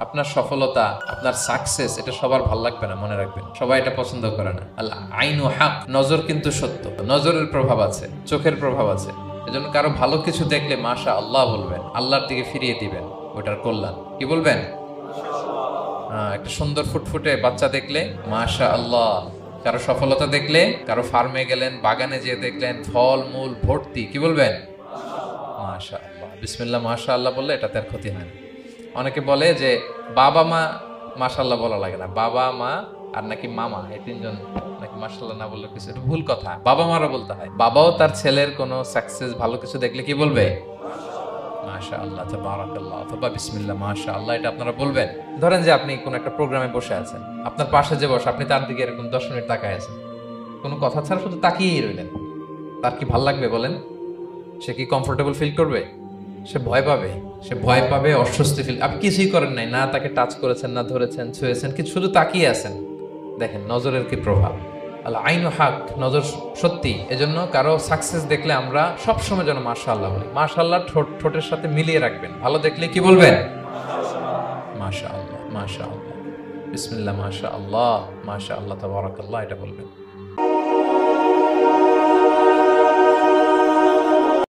আপনার সফলতা, আপনার সাকসেস এটা সবার ভাল লাগবে না, মনে রাখবেন। সবাই এটা পছন্দ করে না। আল আইনু হক, নজর কিন্তু সত্য। নজরের প্রভাব আছে, চোখের প্রভাব আছে। এজন্য কারো ভালো কিছু দেখলে মাশা আল্লাহ বলবেন, আল্লাহর দিকে ফিরিয়ে দিবেন ওটার কল্যাণ। কি বলবেন? একটা সুন্দর ফুটফুটে বাচ্চা দেখলে মাশা আল্লাহ। কারো সফলতা দেখলে, কারো ফার্মে গেলেন, বাগানে যেয়ে দেখলেন ফল মূল ভর্তি, কি বলবেন? মাশা আল্লাহ, বিসমিল্লাহ মাশা আল্লাহ বললে এটাতে আর ক্ষতি হয় না। অনেকে বলে যে বাবা মা মাশাআল্লাহ বলা লাগে না, বাবা মা আর নাকি মামা, এই তিনজন নাকি মাশাআল্লাহ না বললে কিছু, এটা ভুল কথা। বাবা মারা বলতে হয়। বাবাও তার ছেলের কোনো সাকসেস ভালো কিছু দেখলে কি বলবে? মাশাআল্লাহ, তাবারাকাল্লাহ অথবা বিসমিল্লাহ মাশাআল্লাহ, এটা আপনারা বলবেন। ধরেন যে আপনি কোন একটা প্রোগ্রামে বসে আছেন, আপনার পাশে যে বসে, আপনি তার দিকে এরকম 10 মিনিট তাকায় আছেন, কোনো কথা ছাড়া শুধু তাকিয়েই রইলেন। তার কি ভাল লাগবে বলেন? সে কি কমফোর্টেবল ফিল করবে? সে ভয় পাবে, সে ভয় পাবে, অস্বস্তি ফিল। আপনি কিছুই করেন নাই, না তাকে টাচ করেছেন, না ধরেছেন, ছুঁয়েছেন, কিন্তু শুধু তাকিয়ে আছেন। দেখেন নজরের কি প্রভাব। আল আইনু হক, নজর সত্যি। এজন্য কারো সাকসেস দেখলে আমরা সবসময় যেন মাশাআল্লাহ বলি। মাশাআল্লাহ ঠোঁটের সাথে মিলিয়ে রাখবেন। ভালো দেখলে কি বলবেন? মাশাআল্লাহ, মাশাআল্লাহ, বিসমিল্লাহ মাশাআল্লাহ, মাশাআল্লাহ, তাবারাকাল্লাহ, এটা বলবেন।